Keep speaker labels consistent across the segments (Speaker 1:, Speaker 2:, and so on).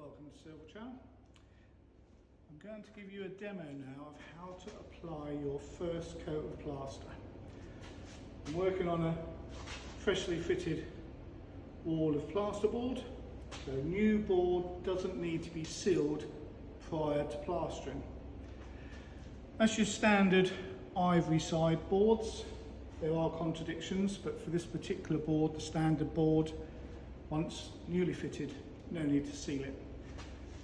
Speaker 1: welcome to Silver Channel. I'm going to give you a demo now of how to apply your first coat of plaster. I'm working on a freshly fitted wall of plasterboard, so new board doesn't need to be sealed prior to plastering. That's your standard ivory side boards. There are contradictions, but for this particular board, the standard board, once newly fitted, no need to seal it.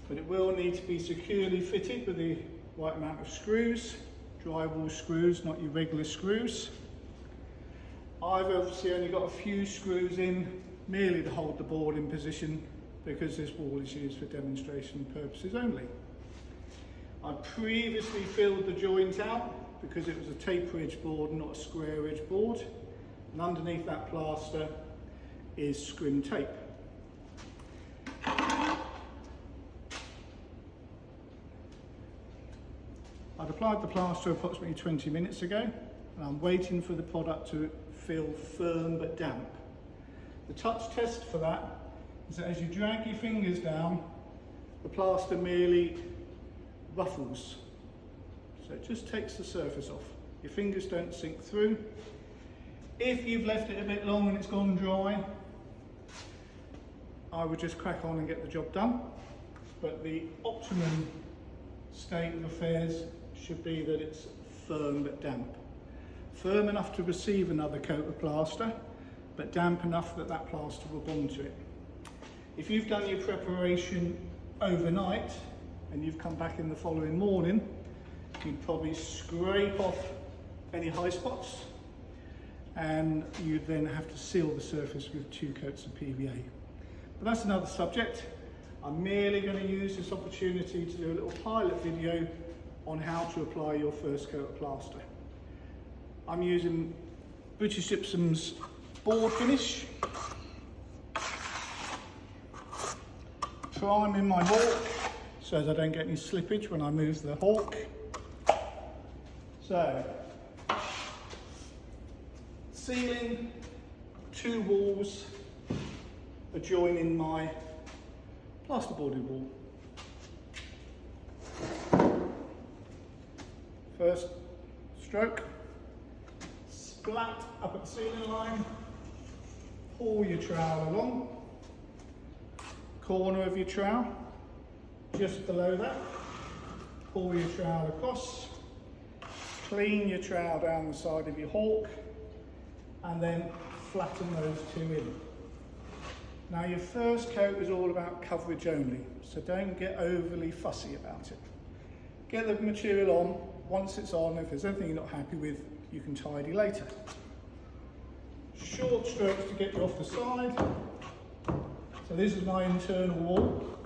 Speaker 1: But it will need to be securely fitted with the right amount of screws, drywall screws, not your regular screws. I've obviously only got a few screws in, merely to hold the board in position, because this wall is used for demonstration purposes only. I previously filled the joint out because it was a taper edge board, not a square edge board, and underneath that plaster is scrim tape. I'd applied the plaster approximately 20 minutes ago, and I'm waiting for the product to feel firm but damp. The touch test for that is that as you drag your fingers down, the plaster merely ruffles. So it just takes the surface off. Your fingers don't sink through. If you've left it a bit long and it's gone dry, I would just crack on and get the job done. But the optimum state of affairs should be that it's firm but damp. Firm enough to receive another coat of plaster, but damp enough that that plaster will bond to it. If you've done your preparation overnight and you've come back in the following morning, you'd probably scrape off any high spots, and you'd then have to seal the surface with 2 coats of PVA. But that's another subject. I'm merely going to use this opportunity to do a little pilot video on how to apply your first coat of plaster. I'm using British Gypsum's board finish, priming my hawk so that I don't get any slippage when I move the hawk. So, sealing 2 walls adjoining my plasterboarded wall. First stroke, splat up at the ceiling line, pull your trowel along, corner of your trowel, just below that, pull your trowel across, clean your trowel down the side of your hawk, and then flatten those 2 in. Now your first coat is all about coverage only, so don't get overly fussy about it. Get the material on. Once it's on, if there's anything you're not happy with, you can tidy later. Short strokes to get you off the side. So this is my internal wall.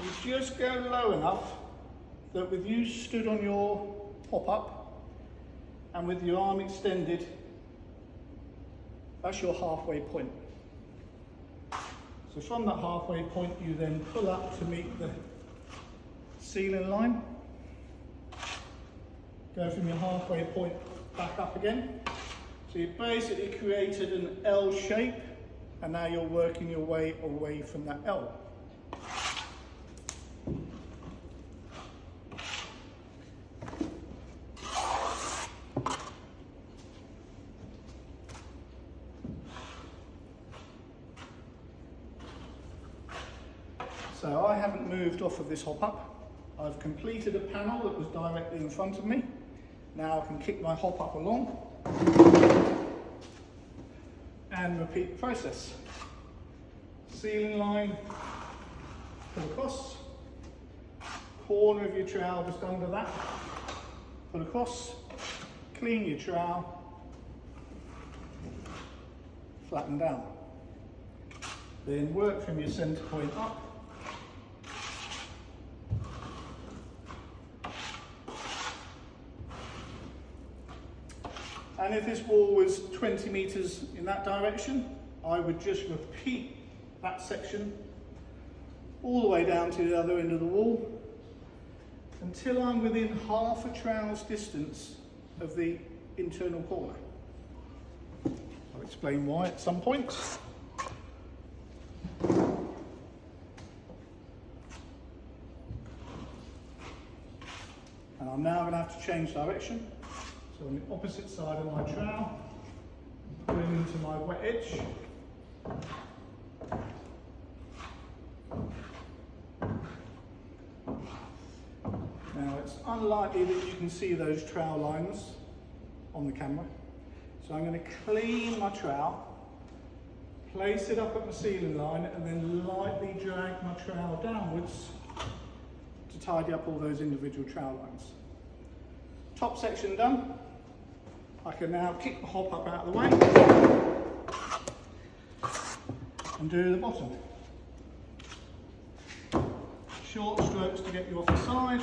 Speaker 1: You just go low enough that with you stood on your pop-up and with your arm extended, that's your halfway point. So from that halfway point, you then pull up to meet the ceiling line. Go from your halfway point back up again. So you basically created an L shape, and now you're working your way away from that L. So I haven't moved off of this hop-up. I've completed a panel that was directly in front of me. Now I can kick my hop-up along and repeat the process. Ceiling line, pull across, corner of your trowel just under that, pull across, clean your trowel, flatten down. Then work from your centre point up, and if this wall was 20 metres in that direction, I would just repeat that section all the way down to the other end of the wall until I'm within half a trowel's distance of the internal corner. I'll explain why at some point. now going to have to change direction. So on the opposite side of my trowel, put it into my wet edge. Now it's unlikely that you can see those trowel lines on the camera. So I'm going to clean my trowel, place it up at my ceiling line, and then lightly drag my trowel downwards to tidy up all those individual trowel lines. Top section done. I can now kick the hob up out of the way and do the bottom. Short strokes to get you off the side.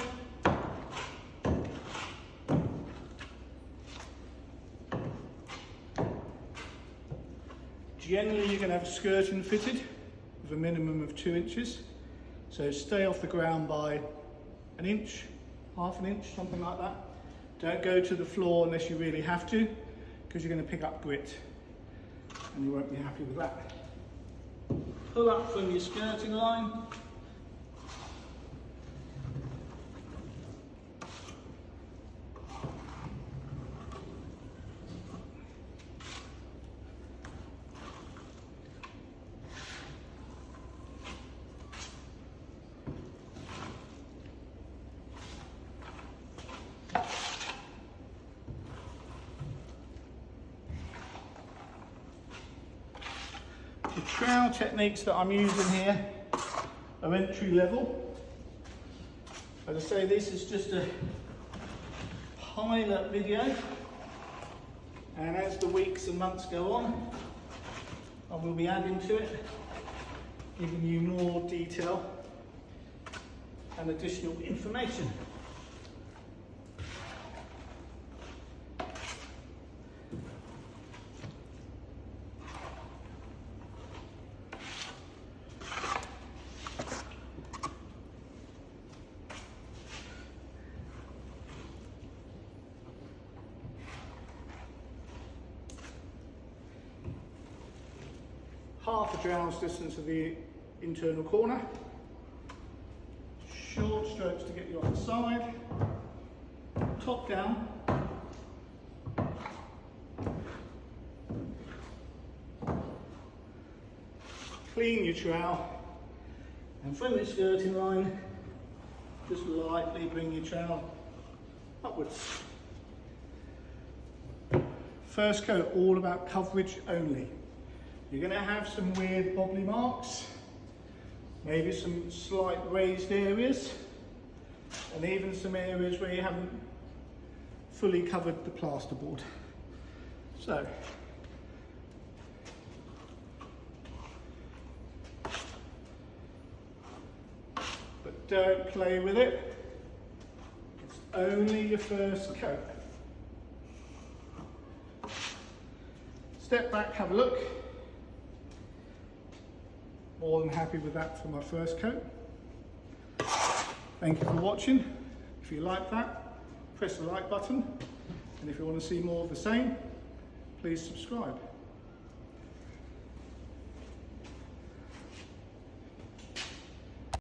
Speaker 1: Generally you're going to have skirting fitted with a minimum of 2 inches. So stay off the ground by an inch, half an inch, something like that. Don't go to the floor unless you really have to, because you're going to pick up grit and you won't be happy with that. Pull up from your skirting line. The trowel techniques that I'm using here are entry level. As I say, this is just a pilot video, and as the weeks and months go on, I will be adding to it, giving you more detail and additional information. Half a trowel's distance of the internal corner. Short strokes to get you off the side. Top down. Clean your trowel, and from your skirting line, just lightly bring your trowel upwards. First coat, all about coverage only. You're going to have some weird bobbly marks, maybe some slight raised areas, and even some areas where you haven't fully covered the plasterboard. So, but don't play with it. It's only your first coat. Step back, have a look. More than happy with that for my first coat. Thank you for watching. If you like that, press the like button. And if you want to see more of the same, please subscribe.